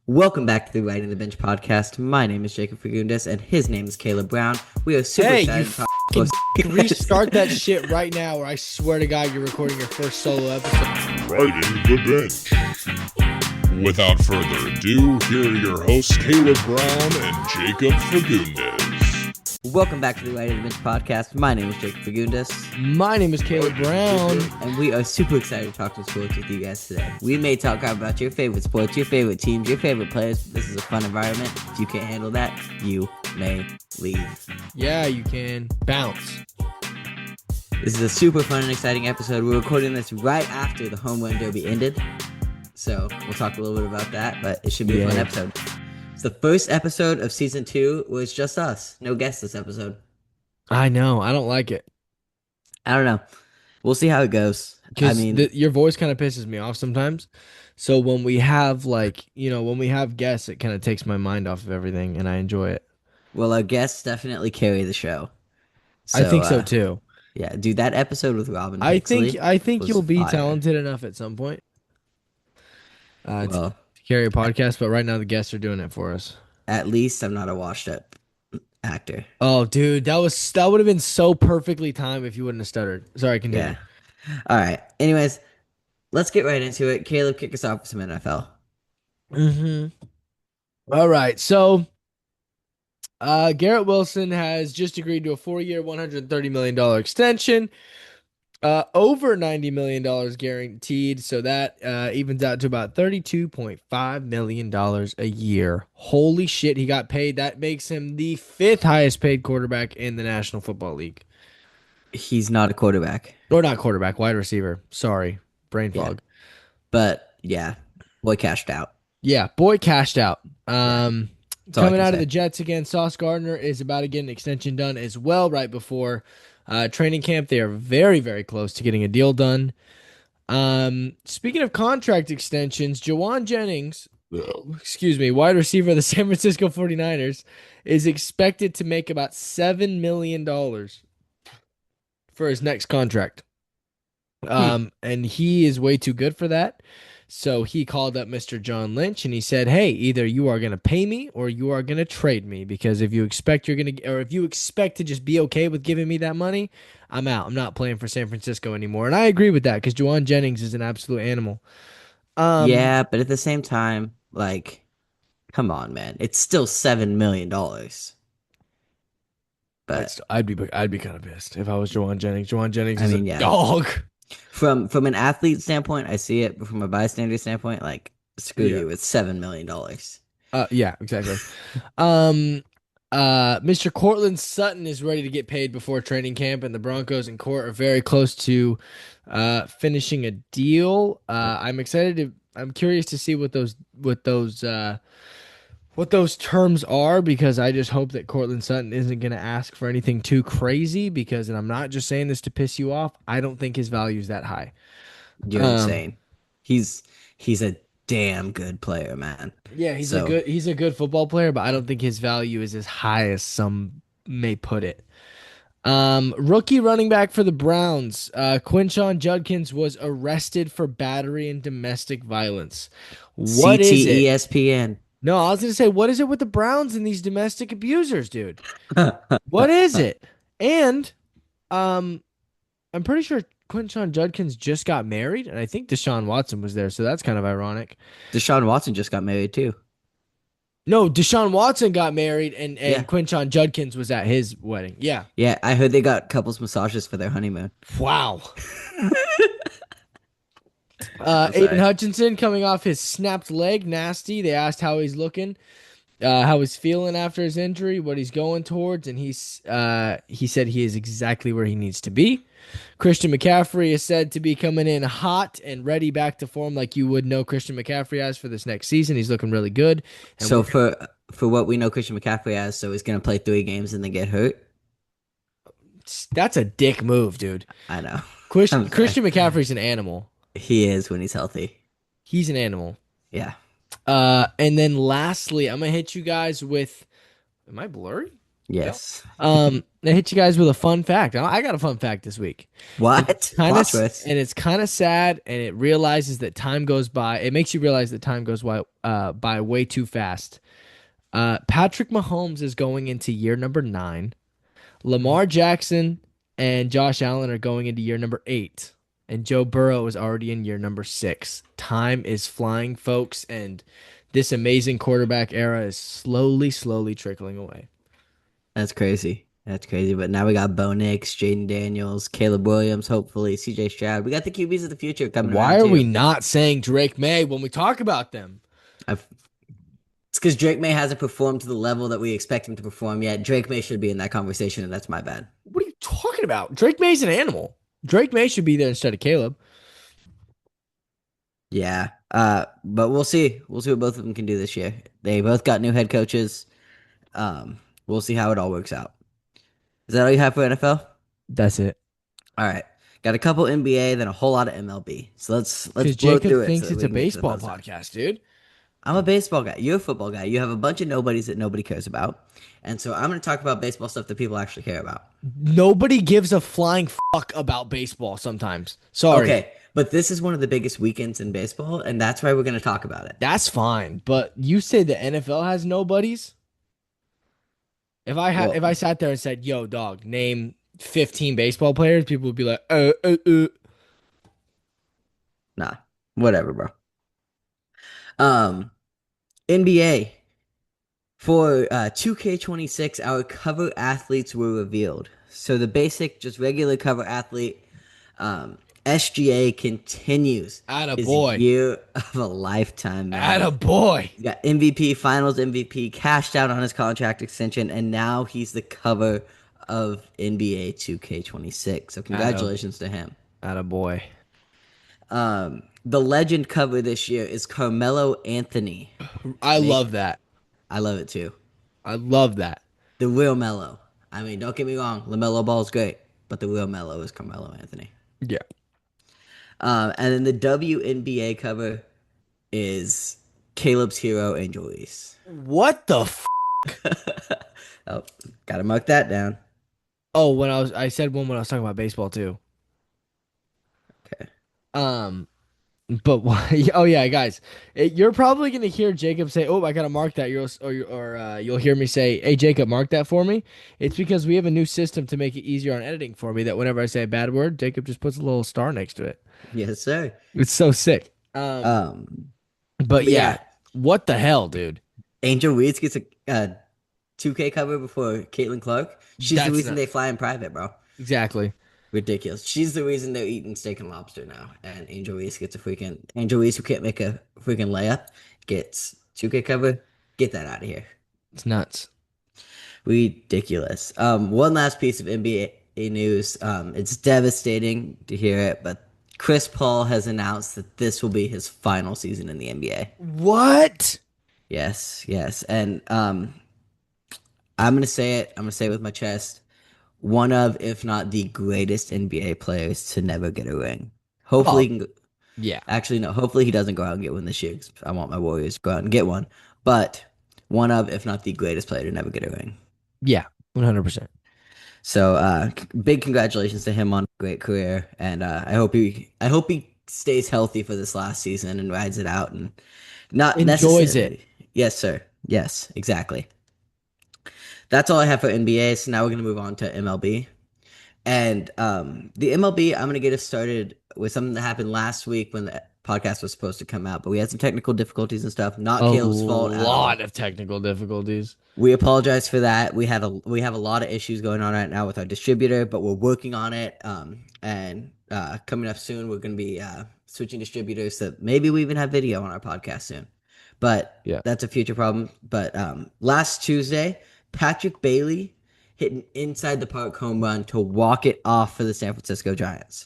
Welcome back to the Right in the Bench podcast. My name is Jacob Fagundes, and his name is Caleb Brown. We are super Hey, you excited to talk. fucking restart that shit right now, or I swear to God, you're recording your first solo episode. Riding the bench. Without further ado, here are your hosts, Caleb Brown and Jacob Fagundes. Welcome back to the Right in the Bench podcast. My name is Jacob Fagundes, My name is Caleb Brown. and we are super excited to talk to sports with you guys today. We may talk about your favorite sports, your favorite teams, your favorite players. This is a fun environment. If you can't handle that, you may leave. Yeah, you can bounce. This is a super fun and exciting episode. We're recording this right after the home run derby ended. So we'll talk a little bit about that, but it should be a fun episode. It's the first episode of season 2 was just us. No guests this episode. I know. I don't like it. I don't know. We'll see how it goes. I mean, your voice kind of pisses me off sometimes. So when we have when we have guests, it kind of takes my mind off of everything, and I enjoy it. well, our guests definitely carry the show. I think so too. Yeah, dude, that episode with Robin I Pixley think was you'll be fire. talented enough at some point to Well, carry a podcast, but right now the guests are doing it for us. at least I'm not a washed up actor. Oh, dude, that would have been so perfectly timed if you wouldn't have stuttered. Sorry, continue. Yeah. All right. Anyways, let's get right into it. Caleb, kick us off with some NFL. All right, so Garrett Wilson has just agreed to a 4-year, $130 million extension, over $90 million guaranteed. So that evens out to about $32.5 million a year. Holy shit, he got paid. That makes him the 5th highest paid quarterback in the National Football League. He's not a quarterback. Or not quarterback, wide receiver. Sorry, brain Yeah. fog. But yeah, boy cashed out. Yeah, boy cashed out. That's all I Coming can out say. of the Jets again, Sauce Gardner is about to get an extension done as well right before training camp. They are very, very close to getting a deal done. Speaking of contract extensions, Jawan Jennings, wide receiver of the San Francisco 49ers, is expected to make about $7 million for his next contract. And he is way too good for that. So he called up Mr. John Lynch and he said, "Hey, either you are going to pay me or you are going to trade me, because if you expect to just be okay with giving me that money, I'm out. I'm not playing for San Francisco anymore." And I agree with that because Jawan Jennings is an absolute animal. Yeah, but at the same time, like, come on, man. It's still $7 million. But I'd be kind of pissed if I was Jawan Jennings. Jawan Jennings I is mean, a yeah. dog. from an athlete standpoint, I see it, but from a bystander standpoint, like, screw you, it's $7 million. Yeah, exactly. Mr. Cortland Sutton is ready to get paid before training camp, and the Broncos and Court are very close to finishing a deal. I'm curious to see what those terms are, because I just hope that Cortland Sutton isn't going to ask for anything too crazy, because, and I'm not just saying this to piss you off, I don't think his value is that high. You're insane. He's a damn good player, man. Yeah, he's a good football player, but I don't think his value is as high as some may put it. Rookie running back for the Browns, Quinshon Judkins, was arrested for battery and domestic violence. What is it? ESPN. No, I was gonna say, what is it with the Browns and these domestic abusers, dude? What is it? And I'm pretty sure Quinshon Judkins just got married, and I think Deshaun Watson was there, so that's kind of ironic. Deshaun Watson just got married too. No, Deshaun Watson got married, and Yeah. Quinshon Judkins was at his wedding. Yeah. Yeah, I heard they got couples massages for their honeymoon. Wow. sorry. Aiden Hutchinson coming off his snapped leg, nasty. They asked how he's looking, how he's feeling after his injury, what he's going towards, and he said he is exactly where he needs to be. Christian McCaffrey is said to be coming in hot and ready back to form, like you would know Christian McCaffrey as for this next season. He's looking really good. And So for what we know Christian McCaffrey as, so he's gonna play 3 games and then get hurt. that's a dick move, dude. I know. Christian I'm sorry. McCaffrey's an animal. He is when he's healthy. He's an animal. Yeah. And then lastly, I'm gonna hit you guys with. Am I blurry? Yep. Yes. I hit you guys with a fun fact. I got a fun fact this week. What? Plot twist. And it's kind of sad, and it realizes that time goes by. It makes you realize that time goes by way too fast. Patrick Mahomes is going into year number 9. Lamar Jackson and Josh Allen are going into year number 8. And Joe Burrow is already in year number 6. Time is flying, folks, and this amazing quarterback era is slowly, slowly trickling away. That's crazy. That's crazy. But now we got Bo Nix, Jaden Daniels, Caleb Williams, hopefully, CJ Stroud. We got the QBs of the future coming Why around are we too. not saying Drake May when we talk about them? I've, it's because Drake May hasn't performed to the level that we expect him to perform yet. Drake May should be in that conversation, and that's my bad. What are you talking about? Drake May's an animal. Drake May should be there instead of Caleb. Yeah. But we'll see. We'll see what both of them can do this year. They both got new head coaches. We'll see how it all works out. Is that all you have for NFL? That's it. All right. Got a couple NBA, then a whole lot of MLB. So let's Because blow Jacob through it so thinks that it's we a can get to the baseball fun stuff. podcast, dude. I'm a baseball guy. You're a football guy. You have a bunch of nobodies that nobody cares about. And so I'm going to talk about baseball stuff that people actually care about. Nobody gives a flying fuck about baseball sometimes. Sorry. Okay, but this is one of the biggest weekends in baseball, and that's why we're going to talk about it. That's fine. But you say the NFL has nobodies? Well, If I sat there and said, "Yo, dog, name 15 baseball players," people would be like, nah, whatever, bro. NBA for 2K26, our cover athletes were revealed. So the basic, just regular cover athlete, SGA continues Atta his boy. year of a lifetime, man. Atta boy. He got MVP, Finals MVP, cashed out on his contract extension, and now he's the cover of NBA 2K26. So congratulations to him. Atta boy. The legend cover this year is Carmelo Anthony. I love that. I love it too. I love that. The real Mello. I mean, don't get me wrong, LaMelo Ball is great, but the real Mello is Carmelo Anthony. Yeah. And then the WNBA cover is Caleb's hero, Angel Reese. What the f? Oh, gotta mark that down. Oh, I said one when I was talking about baseball too. Okay. But oh yeah, guys, you're probably gonna hear Jacob say, "Oh, I gotta mark that." You'll hear me say, "Hey, Jacob, mark that for me." It's because we have a new system to make it easier on editing for me. That whenever I say a bad word, Jacob just puts a little star next to it. Yes, sir. It's so sick. But yeah, yeah, what the hell, dude? Angel Reese gets a 2K cover before Caitlin Clark. She's the That's reason not they fly in private, bro. exactly. Ridiculous. She's the reason they're eating steak and lobster now. And Angel Reese gets Angel Reese who can't make a freaking layup gets 2K cover. Get that out of here. It's nuts. Ridiculous. One last piece of NBA news. It's devastating to hear it, but Chris Paul has announced that this will be his final season in the NBA. What? Yes, yes. And I'm gonna say it. I'm gonna say it with my chest. One of, if not the greatest NBA players to never get a ring. Hopefully, he can go, Yeah. actually no. Hopefully, he doesn't go out and get one this year. 'Cause I want my Warriors to go out and get one. But one of, if not the greatest player to never get a ring. Yeah. 100%. So, big congratulations to him on a great career, and I hope he stays healthy for this last season and rides it out and not Enjoys necessarily. Yes, sir. Yes, exactly. That's all I have for NBA. So now we're gonna move on to MLB. And the MLB, I'm gonna get us started with something that happened last week when the podcast was supposed to come out, but we had some technical difficulties and stuff. Not A Caleb's fault at all. lot of technical difficulties. We apologize for that. We have a lot of issues going on right now with our distributor, but we're working on it. And coming up soon, we're gonna be switching distributors, so maybe we even have video on our podcast soon. But Yeah. that's a future problem. But last Tuesday, Patrick Bailey hit an inside the park home run to walk it off for the San Francisco Giants.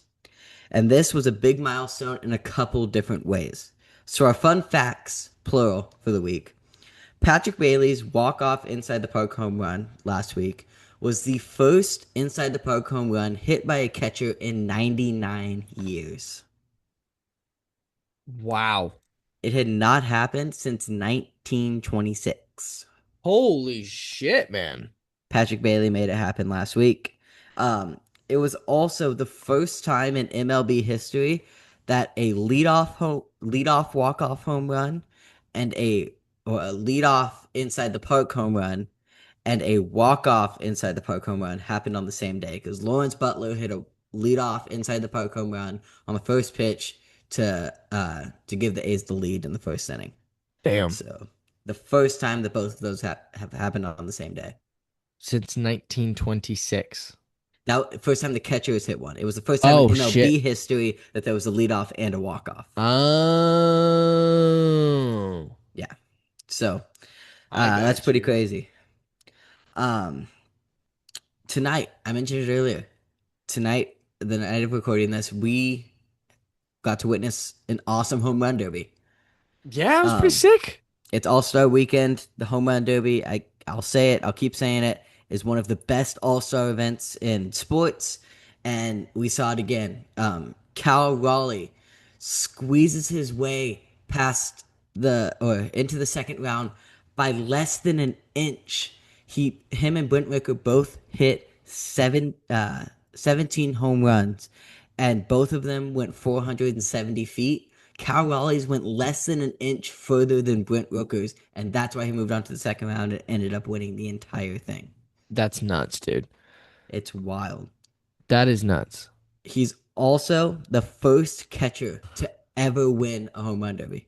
And this was a big milestone in a couple different ways. So our fun facts, plural, for the week. Patrick Bailey's walk-off inside the park home run last week was the first inside the park home run hit by a catcher in 99 years. Wow. It had not happened since 1926. Holy shit, man. Patrick Bailey made it happen last week. It was also the first time in MLB history that a leadoff walk-off home run and a leadoff inside the park home run and a walk-off inside the park home run happened on the same day because Lawrence Butler hit a leadoff inside the park home run on the first pitch to give the A's the lead in the first inning. Damn. So the first time that both of those have happened on the same day. Since 1926. That first time the catcher has hit one. It was the first time Oh, in MLB shit. history that there was a leadoff and a walk-off. Oh. Yeah. So I that's got pretty you. crazy. Um, Tonight, I mentioned it earlier. Tonight, the night of recording this, we got to witness an awesome home run derby. Yeah, it was pretty Um, sick. It's All-Star Weekend. The Home Run Derby, I'll say it, I'll keep saying it, is one of the best All-Star events in sports, and we saw it again. Cal Raleigh squeezes his way past into the second round by less than an inch. Him and Brent Ricker both hit 17 home runs, and both of them went 470 feet. Cal Raleigh's went less than an inch further than Brent Rooker's, and that's why he moved on to the second round and ended up winning the entire thing. That's nuts, dude. It's wild. That is nuts. He's also the first catcher to ever win a home run derby.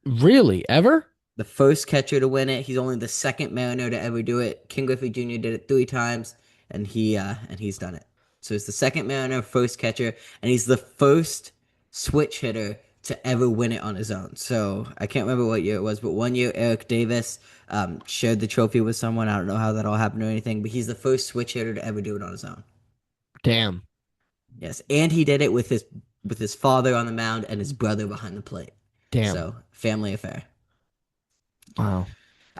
Really? Ever? The first catcher to win it. He's only the second Mariner to ever do it. Ken Griffey Jr. did it 3 times, and he's done it. So he's the second Mariner, first catcher, and he's the first switch hitter to ever win it on his own. So I can't remember what year it was, but one year Eric Davis shared the trophy with someone. I don't know how that all happened or anything, but he's the first switch hitter to ever do it on his own. Damn. Yes, and he did it with his father on the mound and his brother behind the plate. Damn. So family affair. Wow.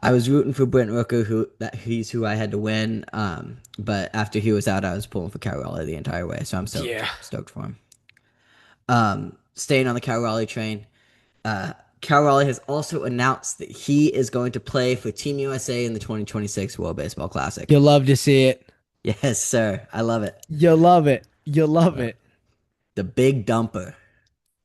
I was rooting for Brent Rooker, he's who I had to win. But after he was out, I was pulling for Cal Raleigh the entire way. So I'm stoked for him. Staying on the Cal Raleigh train, Cal Raleigh has also announced that he is going to play for Team USA in the 2026 World Baseball Classic. You love to see it. Yes, sir. I love it. You love it. You love it. The big dumper.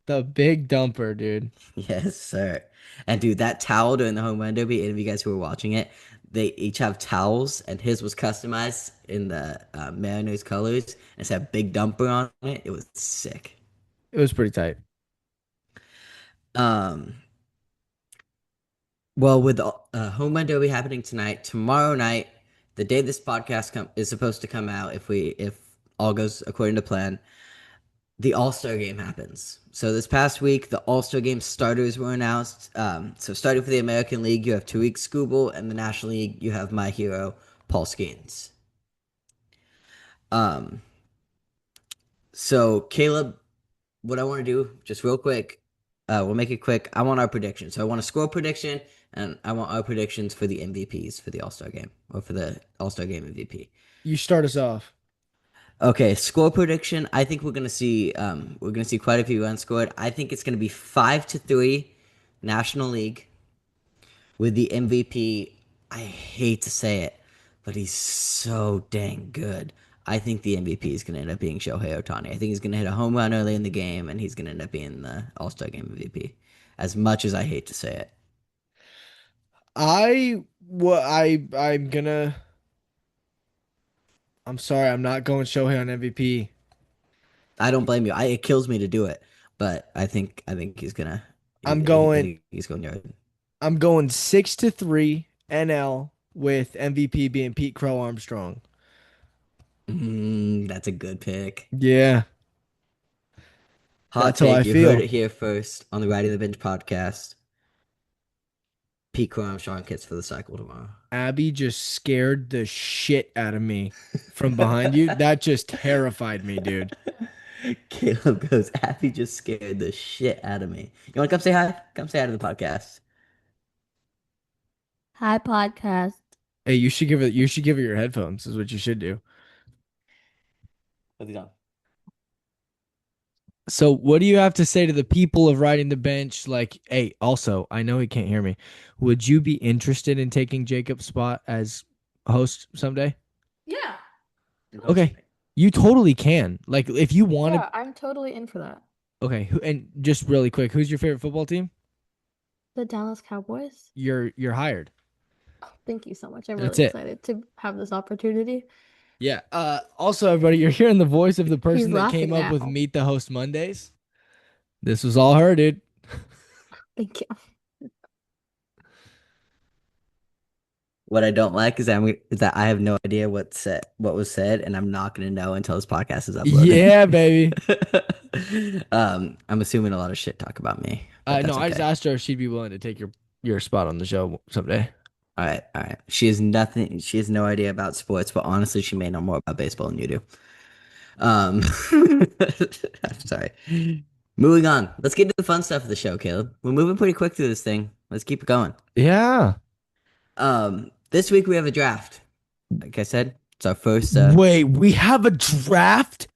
The big dumper, dude. Yes, sir. And dude, that towel during the home run derby, any of you guys who were watching it, they each have towels, and his was customized in the Mariners colors, and it's had big dumper on it. It was sick. It was pretty tight. Um, well, with the home run derby happening tonight, tomorrow night, the day this podcast is supposed to come out, if all goes according to plan, the All-Star game happens. So this past week, the All-Star game starters were announced. So starting for the American League, you have Tariq Skubal, and the National League, you have my hero, Paul Skeens. So Caleb, what I want to do, just real quick, we'll make it quick. I want our prediction. So I want a score prediction, and I want our predictions for the MVPs for the All-Star game, or for the All-Star game MVP. You start us off. Okay, score prediction. I think we're gonna see quite a few runs scored. I think it's gonna be 5-3 National League with the MVP. I hate to say it, but he's so dang good. I think the MVP is gonna end up being Shohei Ohtani. I think he's gonna hit a home run early in the game, and he's gonna end up being the All-Star Game MVP. As much as I hate to say it, I'm gonna. I'm sorry, I'm not going Shohei on MVP. I don't blame you. It kills me to do it, but I think he's gonna. I'm I going. think he's going yard. I'm going 6-3 NL with MVP being Pete Crow Armstrong. That's a good pick. Yeah, Hot that's how I take. You heard feel. it here first on the Riding the Bench podcast. Pete Armstrong kits for the cycle tomorrow. Abby just scared the shit out of me from behind you. That just terrified me, dude. Caleb goes, Abby just scared the shit out of me. You want to come say hi? Come say hi to the podcast. Hi, podcast. Hey, you should give her your headphones. Is what you should do. What's he on? So, what do you have to say to the people of Riding the Bench? Like, hey, also, I know he can't hear me. Would you be interested in taking Jacob's spot as host someday? Yeah. Okay. You totally can. Like if you want to. Yeah, I'm totally in for that. Okay. And just really quick, who's your favorite football team? The Dallas Cowboys. You're hired. Oh, thank you so much. I'm That's really it. excited to have this opportunity. Yeah. Also, everybody, you're hearing the voice of the He's person that came laughing up with now. Meet the Host Mondays. This was all her, dude. Thank you. What I don't like is that I have no idea what was said, and I'm not gonna know until this podcast is uploaded. Yeah, baby. I'm assuming a lot of shit talk about me, but No, that's I just okay. asked her if she'd be willing to take your spot on the show someday. All right, all right. She has nothing. She has no idea about sports, but honestly, she may know more about baseball than you do. Um, I'm sorry. Moving on. Let's get to the fun stuff of the show, Caleb. We're moving pretty quick through this thing. Let's keep it going. Yeah. This week we have a draft. Like I said, it's our first. Wait, we have a draft?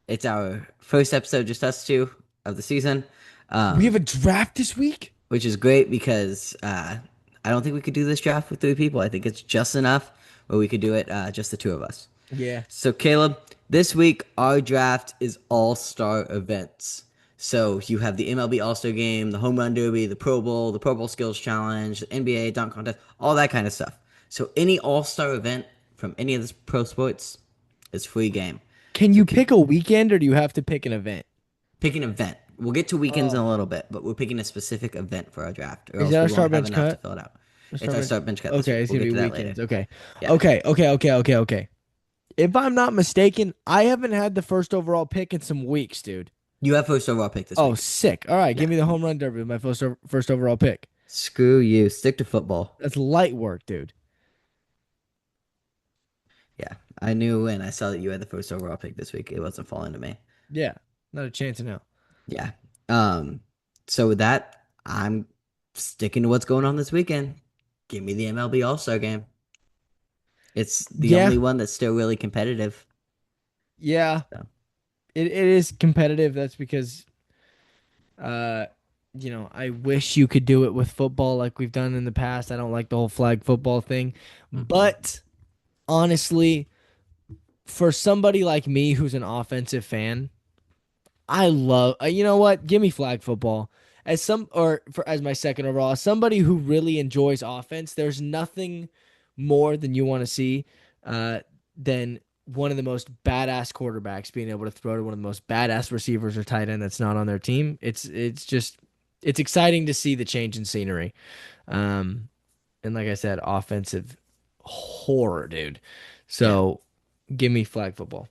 It's our first episode, just us two of the season. We have a draft this week? Which is great because I don't think we could do this draft with three people. I think it's just enough where we could do it just the two of us. Yeah. So, Caleb, this week our draft is all-star events. So you have the MLB All-Star Game, the Home Run Derby, the Pro Bowl Skills Challenge, the NBA Dunk Contest, all that kind of stuff. So any all-star event from any of the pro sports is free game. Can you pick a weekend or do you have to pick an event? Pick an event. We'll get to weekends in Oh. a little bit, but we're picking a specific event for our draft, or Is else that we our won't start have bench enough to cut? fill it out. Our It's start our bench- start bench cut this Okay, week. it's We'll gonna get be to that weekends. later. Okay. Yeah. Okay. If I'm not mistaken, I haven't had the first overall pick in some weeks, dude. You have first overall pick this Oh, week. sick. All right, Yeah. give me the home run derby with my first overall pick. Screw you. Stick to football. That's light work, dude. Yeah. I knew when I saw that you had the first overall pick this week, it wasn't falling to me. Yeah, not a chance in hell. Yeah. So with that, I'm sticking to what's going on this weekend. Give me the MLB All-Star Game. It's the Yeah. only one that's still really competitive. Yeah, So. it is competitive. That's because, I wish you could do it with football like we've done in the past. I don't like the whole flag football thing, but honestly, for somebody like me who's an offensive fan, I love. You know what? Give me flag football as my second overall. As somebody who really enjoys offense, there's nothing more than you want to see than one of the most badass quarterbacks being able to throw to one of the most badass receivers or tight end that's not on their team. It's exciting to see the change in scenery. And like I said, offensive horror, dude. So give me flag football.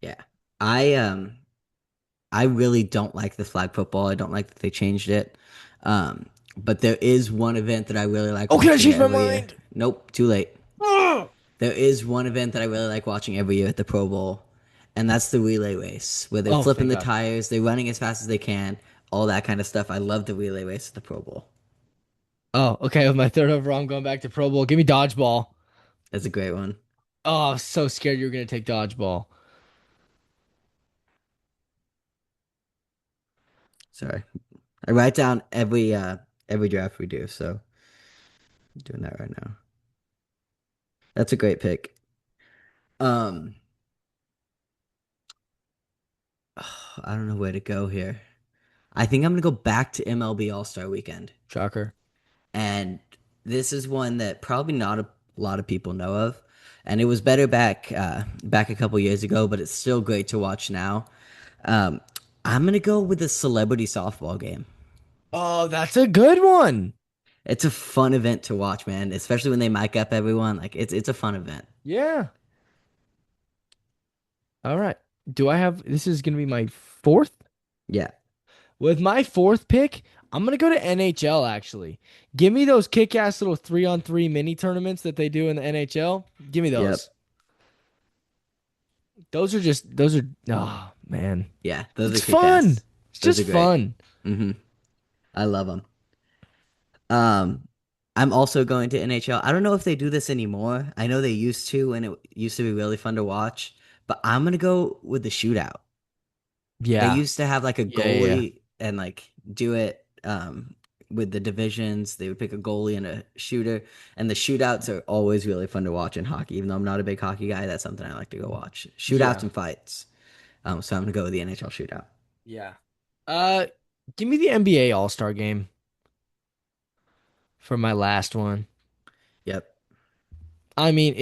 Yeah. I really don't like the flag football. I don't like that they changed it. But there is one event that I really like. Oh, can I watching change my every year. mind? Nope, too late. There is one event that I really like watching every year at the Pro Bowl, and that's the relay race, where they're Oh, flipping thank the God. tires, they're running as fast as they can, all that kind of stuff. I love the relay race at the Pro Bowl. Oh, okay. With my third overall, I'm going back to Pro Bowl. Give me dodgeball. That's a great one. Oh, I was so scared you were gonna take dodgeball. Sorry, I write down every draft we do, so I'm doing that right now. That's a great pick. Um, I don't know where to go here. I think I'm gonna go back to MLB All-Star Weekend. Shocker. And this is one that probably not a lot of people know of, and it was better back a couple years ago, but it's still great to watch now. Um, I'm gonna go with the celebrity softball game. Oh, that's a good one. It's a fun event to watch, man, especially when they mic up everyone. Like it's a fun event. Yeah. All right. This is gonna be my fourth? Yeah. With my fourth pick, I'm gonna go to NHL actually. Give me those kick-ass little 3-on-3 mini tournaments that they do in the NHL. Give me those. Those are oh man. Yeah, those It's are kick-ass. fun. It's Those just are great. fun. Mm-hmm. I love them. I'm also going to NHL. I don't know if they do this anymore. I know they used to, and it used to be really fun to watch. But I'm gonna go with the shootout. Yeah. They used to have like a Yeah. goalie and like do it, with the divisions. They would pick a goalie and a shooter, and the shootouts are always really fun to watch in hockey. Even though I'm not a big hockey guy, that's something I like to go watch. Shootouts Yeah. and fights. So I'm gonna go with the NHL shootout. Yeah. Uh, Give me the NBA All-Star game for my last one. Yep. I mean,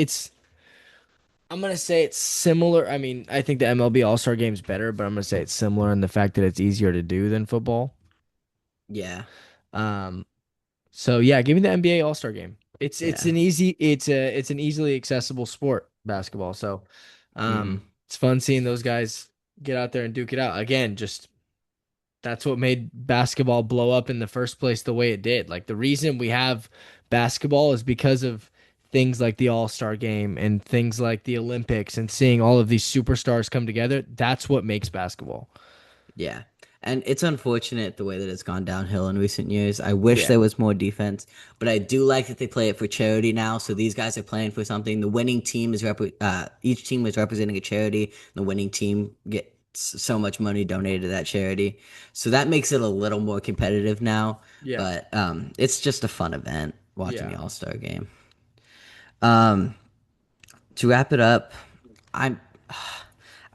I'm gonna say it's similar. I mean, I think the MLB All-Star game's better, but I'm gonna say it's similar in the fact that it's easier to do than football. Yeah. Um, so yeah, give me the NBA All-Star game. It's Yeah. an it's an easily accessible sport, basketball. So, Hmm. it's fun seeing those guys get out there and duke it out. Again, just that's what made basketball blow up in the first place the way it did. Like the reason we have basketball is because of things like the All-Star game and things like the Olympics and seeing all of these superstars come together. That's what makes basketball. Yeah. And it's unfortunate the way that it's gone downhill in recent years. I wish Yeah. there was more defense, but I do like that they play it for charity now. So these guys are playing for something. The winning team is each team is representing a charity. The winning team gets so much money donated to that charity. So that makes it a little more competitive now. Yeah. But it's just a fun event watching Yeah. the All-Star game. Um, to wrap it up, I'm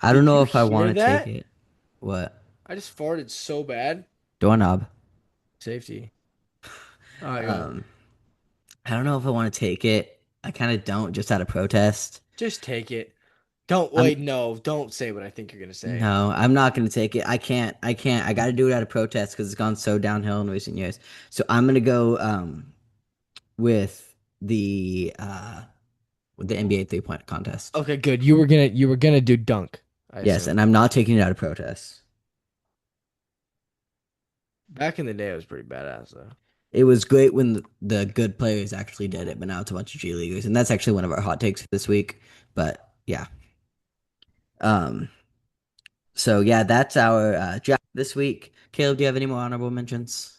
I don't Did know you if I hear want to take that? it. What? I just farted so bad. Doorknob. Safety. All right, go. Um, I don't know if I want to take it. I kind of don't, just out of protest. Just take it. Don't I'm wait. No, don't say what I think you're gonna say. no, I'm not gonna take it. I can't. I can't. I got to do it out of protest because it's gone so downhill in recent years. So I'm gonna go with the NBA 3-point contest. Okay, good. You were gonna do dunk, I Yes, assume. and I'm not taking it out of protest. Back in the day, it was pretty badass though. It was great when the good players actually did it, but now it's a bunch of G leaguers, and that's actually one of our hot takes this week. But yeah, um, so yeah, that's our draft this week. Caleb, do you have any more honorable mentions?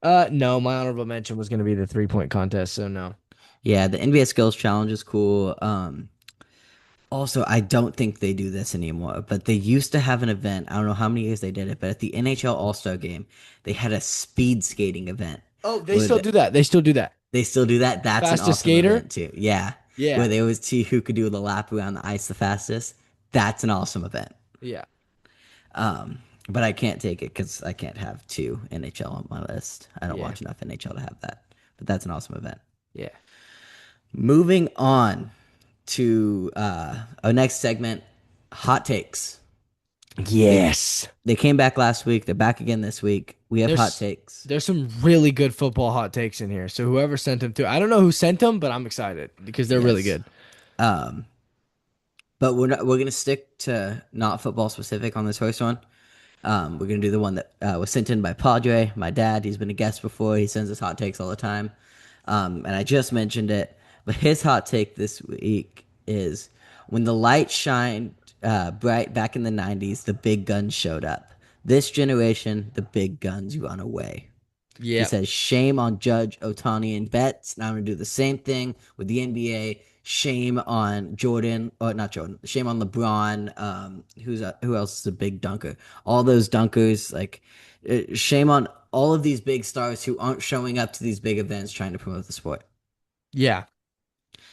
No, my honorable mention was gonna be the 3-point contest, so no. Yeah, the NBA Skills Challenge is cool. Also, I don't think they do this anymore, but they used to have an event. I don't know how many years they did it, but at the NHL All-Star Game, they had a speed skating event. Oh, they Where still the, do that. They still do that. they still do that. That's an Fastest awesome skater? event too. Yeah, where Yeah. they always see who could do the lap around the ice the fastest. That's an awesome event. Yeah. Um, but I can't take it because I can't have two NHL on my list. I don't Yeah. watch enough NHL to have that. But that's an awesome event. Yeah. Moving on to our next segment, hot takes. Yes. They came back last week. They're back again this week. We have hot There's takes. there's some really good football hot takes in here. So whoever sent them to, I don't know who sent them, but I'm excited because they're really Yes. good. Um, but we're gonna stick to not football specific on this first one. We're gonna do the one that was sent in by Padre, my dad. He's been a guest before. He sends us hot takes all the time. And I just mentioned it, but his hot take this week is when the light shined bright back in the '90s, the big guns showed up. This generation, the big guns run away. He Yeah. says, shame on Judge Otani and Betts. Now I'm going to do the same thing with the NBA. Shame on Jordan, or not Jordan. Shame on LeBron. Who else is a big dunker? All those dunkers. Like, shame on all of these big stars who aren't showing up to these big events trying to promote the sport. Yeah.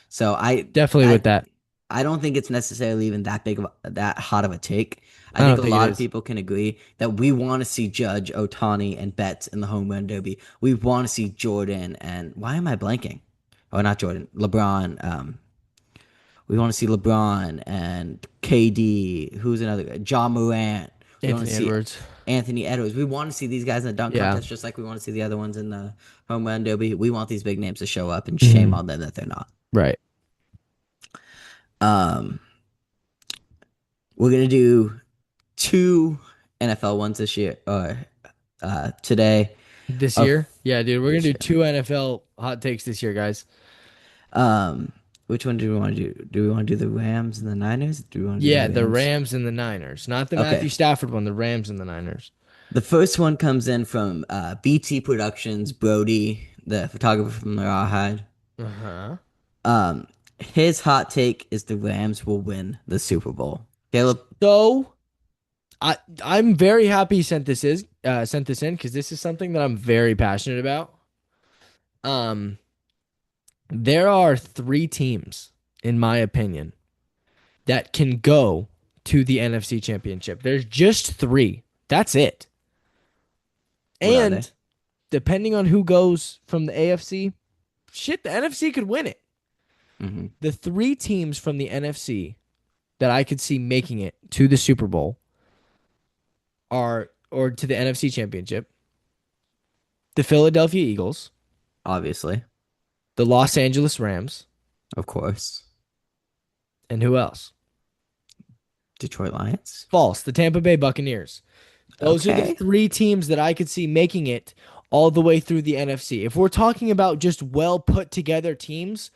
So Definitely with that. I don't think it's necessarily even that hot of a take. I I think don't a think it lot of is. people can agree that we want to see Judge, Otani, and Betts in the home run derby. We want to see Jordan and why am I blanking? Oh, not Jordan, LeBron. We want to see LeBron and KD. Who's another guy? John Morant. We want Anthony to see Edwards. Anthony Edwards. We want to see these guys in the dunk Yeah. contest, just like we want to see the other ones in the home run derby. We want these big names to show up, and shame on them that they're not. Right. Um, we're gonna do two NFL ones this year or today. This Our year? Yeah, dude. We're gonna this do year. 2 NFL hot takes this year, guys. Um, which one do we want to do? Do we want to do the Rams and the Niners? Do we want to do Yeah, the the Rams? Rams and the Niners. Not the Okay. Matthew Stafford one, the Rams and the Niners. The first one comes in from BT Productions, Brody, the photographer from the Rawhide. Uh-huh. His hot take is the Rams will win the Super Bowl. Caleb, So I'm very happy he sent this sent this in because this is something that I'm very passionate about. Um, there are three teams, in my opinion, that can go to the NFC Championship. There's just three. That's it. What are they? And depending on who goes from the AFC, shit, the NFC could win it. Hmm. The three teams from the NFC that I could see making it to the Super Bowl are, or to the NFC Championship, the Philadelphia Eagles, Obviously, the Los Angeles Rams, of course. and who else? Detroit Lions. False. The Tampa Bay Buccaneers. Those are the Okay. three teams that I could see making it all the way through the NFC. If we're talking about just well put together teams,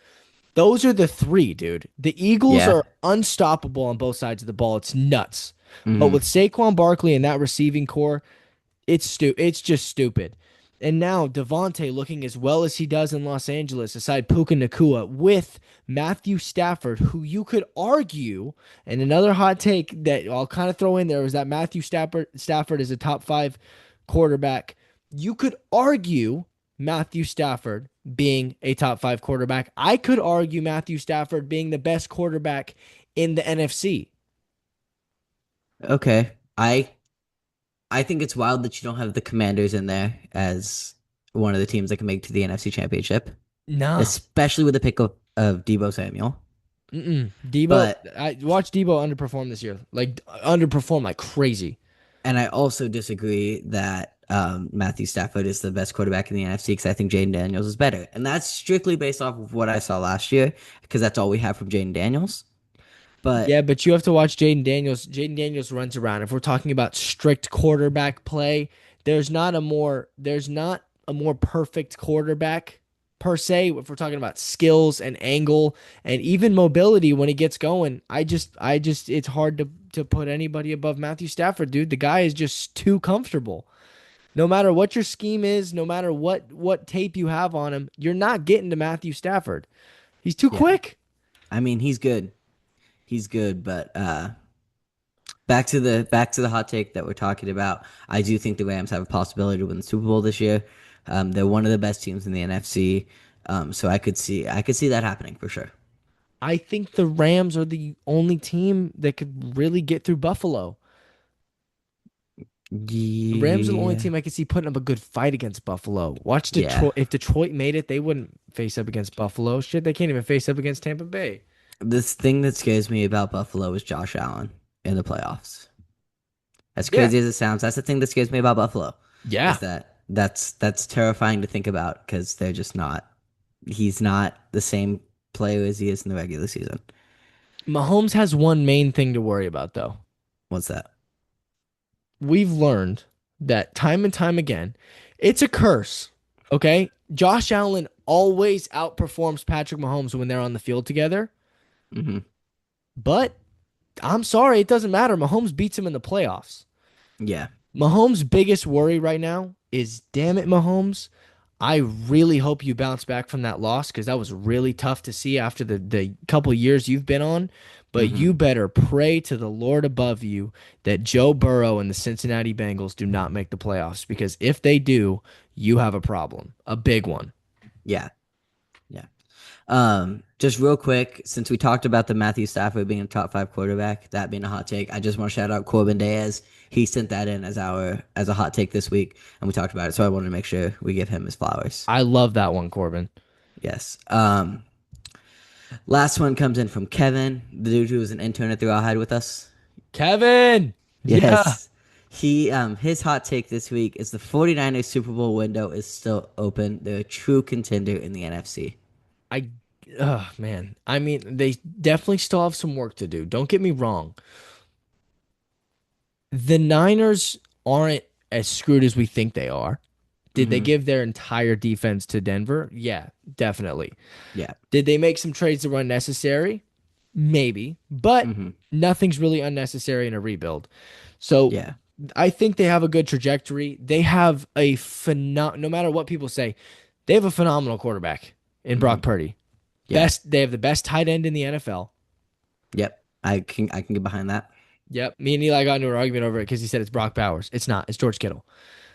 those are the three, dude. The Eagles Yeah. are unstoppable on both sides of the ball. It's nuts. But Hmm. with Saquon Barkley and that receiving core, it's just stupid. And now Devontae looking as well as he does in Los Angeles, aside Puka Nakua, with Matthew Stafford, who you could argue, and another hot take that I'll kind of throw in there is that Matthew Stafford is a top 5 quarterback. You could argue Matthew Stafford being a top 5 quarterback. I could argue Matthew Stafford being the best quarterback in the NFC. Okay. I think it's wild that you don't have the Commanders in there as one of the teams that can make it to the NFC Championship, Nah. especially with the pick of Debo Samuel. Debo, But I watched Debo underperform this year. Like underperform like crazy. and I also disagree that Matthew Stafford is the best quarterback in the NFC because I think Jaden Daniels is better, and that's strictly based off of what I saw last year because that's all we have from Jaden Daniels. But Yeah, but you have to watch Jaden Daniels. Jaden Daniels runs around. If we're talking about strict quarterback play, there's not a more perfect quarterback per se. If we're talking about skills and angle and even mobility when he gets going, I just it's hard to put anybody above Matthew Stafford, dude. The guy is just too comfortable. No matter what your scheme is, no matter what tape you have on him, you're not getting to Matthew Stafford. He's too yeah, quick. I mean he's good. He's good, but back to the hot take that we're talking about. I do think the Rams have a possibility to win the Super Bowl this year. They're one of the best teams in the NFC, so I could see that happening for sure. I think the Rams are the only team that could really get through Buffalo. The Rams are the only Yeah, team I could see putting up a good fight against Buffalo. Watch yeah. Detroit. If Detroit made it, they wouldn't face up against Buffalo. Shit, they can't even face up against Tampa Bay. This thing that scares me about Buffalo is Josh Allen in the playoffs. As Yeah. crazy as it sounds, that's the thing that scares me about Buffalo. Yeah. Is that that's terrifying to think about because they're just not. He's not the same player as he is in the regular season. Mahomes has one main thing to worry about, though. What's that? We've learned that time and time again, it's a curse. Okay? Josh Allen always outperforms Patrick Mahomes when they're on the field together. Hmm. But I'm sorry, it doesn't matter. Mahomes beats him in the playoffs. Yeah, Mahomes' biggest worry right now is, damn it, Mahomes. I really hope you bounce back from that loss because that was really tough to see after the couple years you've been on. But hmm you better pray to the Lord above you that Joe Burrow and the Cincinnati Bengals do not make the playoffs because if they do, you have a problem, a big one. yeah, yeah. Just real quick, since we talked about the Matthew Stafford being a top 5 quarterback, that being a hot take, I just want to shout out Corbin Diaz. He sent that in as a hot take this week, and we talked about it. So I wanted to make sure we give him his flowers. I love that one, Corbin. Yes. Last one comes in from Kevin, the dude who was an intern at the Rawhide with us. Kevin. Yeah. Yes. He his hot take this week is the 49ers Super Bowl window is still open. They're a true contender in the NFC. I, man. I mean, they definitely still have some work to do. Don't get me wrong. The Niners aren't as screwed as we think they are. Did they Hmm. give their entire defense to Denver? Yeah, definitely. Yeah. Did they make some trades that were unnecessary? Maybe, but Hmm. nothing's really unnecessary in a rebuild. So Yeah. I think they have a good trajectory. They have no matter what people say, they have a phenomenal quarterback in Brock Purdy. Yeah. They have the best tight end in the NFL. Yep. I can get behind that. Yep. Me and Eli got into an argument over it because he said it's Brock Bowers. It's not. It's George Kittle.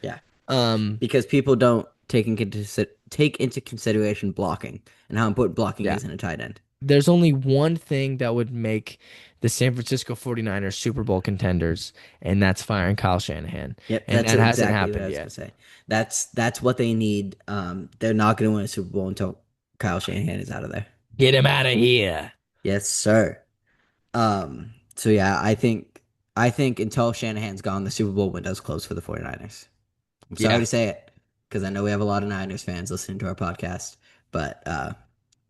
Yeah, Um, because people don't take into consideration blocking and how important blocking yeah. is in a tight end. There's only one thing that would make the San Francisco 49ers Super Bowl contenders, and that's firing Kyle Shanahan. Yep, And that's that hasn't exactly what I happened was gonna yet. say. That's what they need. They're not gonna win a Super Bowl until Kyle Shanahan is out of there. Get him out of here. Yes, sir. So yeah, I think until Shanahan's gone, the Super Bowl window's closed for the 49ers. I'm sorry Yeah. to say it, because I know we have a lot of Niners fans listening to our podcast, but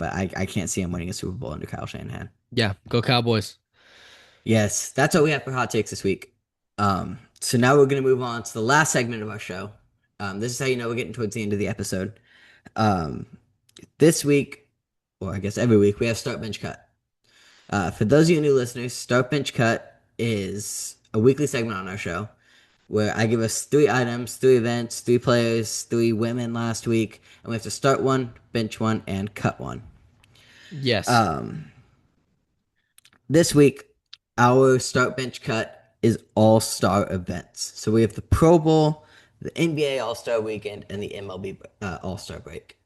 I can't see him winning a Super Bowl under Kyle Shanahan. Yeah. Go Cowboys. Yes, that's what we have for hot takes this week. So now we're gonna move on to the last segment of our show. This is how you know we're getting towards the end of the episode. Um, this week, or I guess every week, we have Start Bench Cut. For those of you new listeners, Start Bench Cut is a weekly segment on our show where I give us 3 items, 3 events, 3 players, 3 women last week, and we have to start one, bench one, and cut one. Yes. This week, our Start Bench Cut is all-star events. So we have the Pro Bowl, the NBA All-Star Weekend, and the MLB All-Star Break.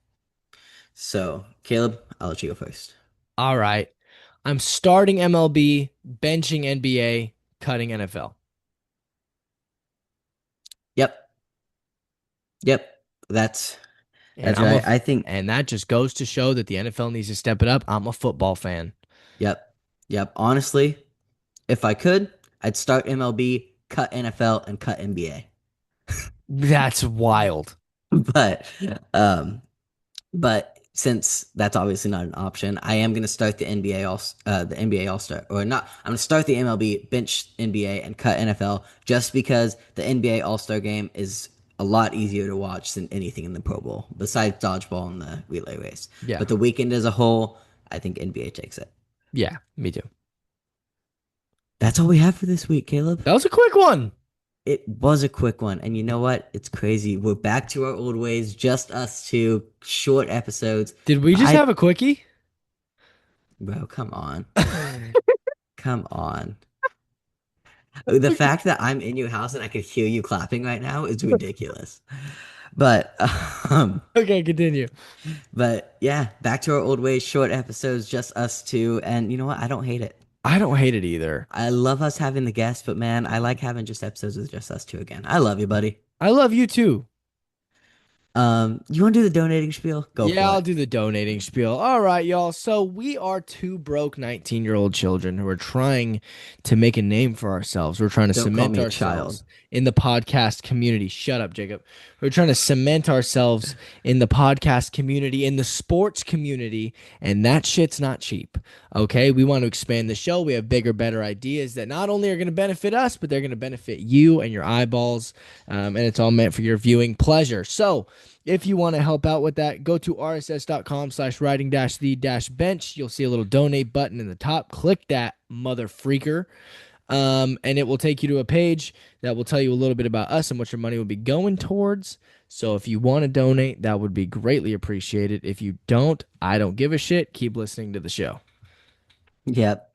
So, Caleb, I'll let you go first. All right. I'm starting MLB, benching NBA, cutting NFL. Yep. Yep. That's And right. I think and that just goes to show that the NFL needs to step it up. I'm a football fan. yep. Yep. Honestly, if I could, I'd start MLB, cut NFL, and cut NBA. That's wild. But but since that's obviously not an option, I am going to start the NBA All Star, or not. I'm going to start the MLB, bench NBA, and cut NFL just because the NBA All Star game is a lot easier to watch than anything in the Pro Bowl, besides dodgeball and the relay race. Yeah. But the weekend as a whole, I think NBA takes it. Yeah, me too. That's all we have for this week, Caleb. That was a quick one. It was a quick one. And you know what? It's crazy. We're back to our old ways, just us two, short episodes. Did we just have a quickie? Bro, come on. Come on. The fact that I'm in your house and I could hear you clapping right now is ridiculous. But Okay, continue. but yeah, back to our old ways, short episodes, just us two. And you know what? I don't hate it. I don't hate it either. I love us having the guests, but man, I like having just episodes with just us two again. I love you, buddy. I love you too. You want to do the donating spiel? Go for it. I'll do the donating spiel. All right, y'all. So we are 2 broke 19-year-old children who are trying to make a name for ourselves. We're trying to Don't call cement me a ourselves child. in the podcast community. Shut up, Jacob. We're trying to cement ourselves in the podcast community, in the sports community, and that shit's not cheap. Okay, we want to expand the show. We have bigger, better ideas that not only are going to benefit us, but they're going to benefit you and your eyeballs, and it's all meant for your viewing pleasure. So if you want to help out with that, go to rss.com/writing-the-bench. You'll see a little donate button in the top. Click that, mother freaker. And it will take you to a page that will tell you a little bit about us and what your money will be going towards. So if you want to donate, that would be greatly appreciated. If you don't, I don't give a shit. Keep listening to the show. Yep.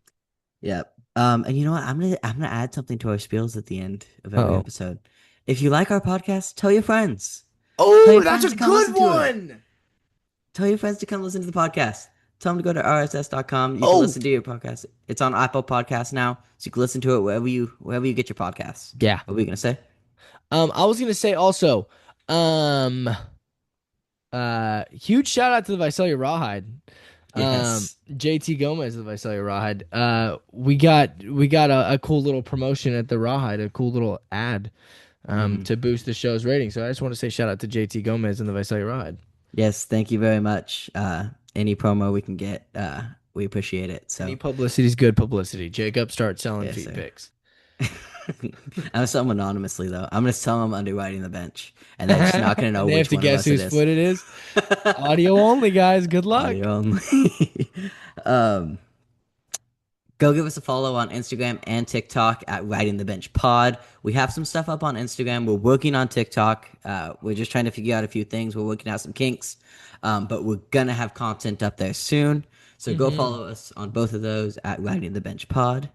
And you know what? I'm gonna add something to our spiels at the end of every episode. If you like our podcast, tell your friends. Oh, that's a good one. Tell your friends to come listen to the podcast. Tell them to go to rss.com. You can listen to your podcast. It's on Apple Podcasts now, so you can listen to it wherever you get your podcasts. Yeah. What were you gonna say? I was gonna say also, huge shout out to the Visalia Rawhide. Yes. JT Gomez of Visalia Rawhide. We got a cool little promotion at the Rawhide, a cool little ad to boost the show's rating. So I just want to say shout out to JT Gomez and the Visalia Rawhide. Yes, thank you very much. Any promo we can get, we appreciate it. So Any publicity is good publicity. Jacob, start selling Yes, feet sir. pics. I'm gonna sell them anonymously though. I'm gonna sell them under writing the bench, and they're just not gonna know They which have to one guess of us whose it is. foot it is. Audio only, guys. Good luck. Audio only. Go give us a follow on Instagram and TikTok at Writing the Bench Pod. We have some stuff up on Instagram. We're working on TikTok. We're just trying to figure out a few things. We're working out some kinks, but we're gonna have content up there soon. So go follow us on both of those at Writing the Bench Pod.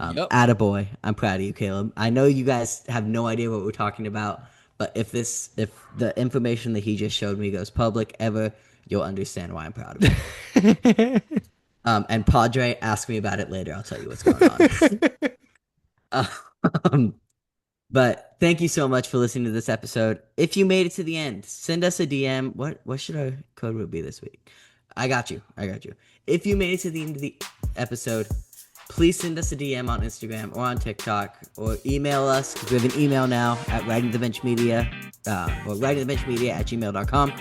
Yep. Attaboy. I'm proud of you, Caleb. I know you guys have no idea what we're talking about, but if the information that he just showed me goes public ever, you'll understand why I'm proud of him. And Padre, ask me about it later. I'll tell you what's going on. But thank you so much for listening to this episode. If you made it to the end, send us a DM. What should our code word be this week? I got you. If you made it to the end of the episode, please send us a DM on Instagram or on TikTok, or email us, because we have an email now at writingthebenchmedia, or writingthebenchmedia@gmail.com.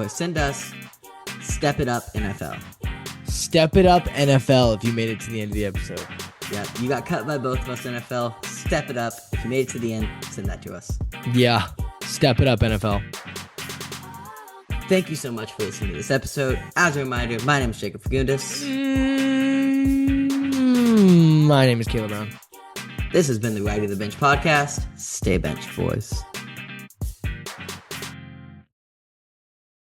Send us Step It Up NFL. Step It Up NFL if you made it to the end of the episode. Yeah, you got cut by both of us, NFL. Step it up. If you made it to the end, send that to us. Yeah. Step It Up NFL. Thank you so much for listening to this episode. As a reminder, my name is Jacob Fagundes. My name is Caleb Brown. This has been the Right of the Bench podcast. Stay bench, boys.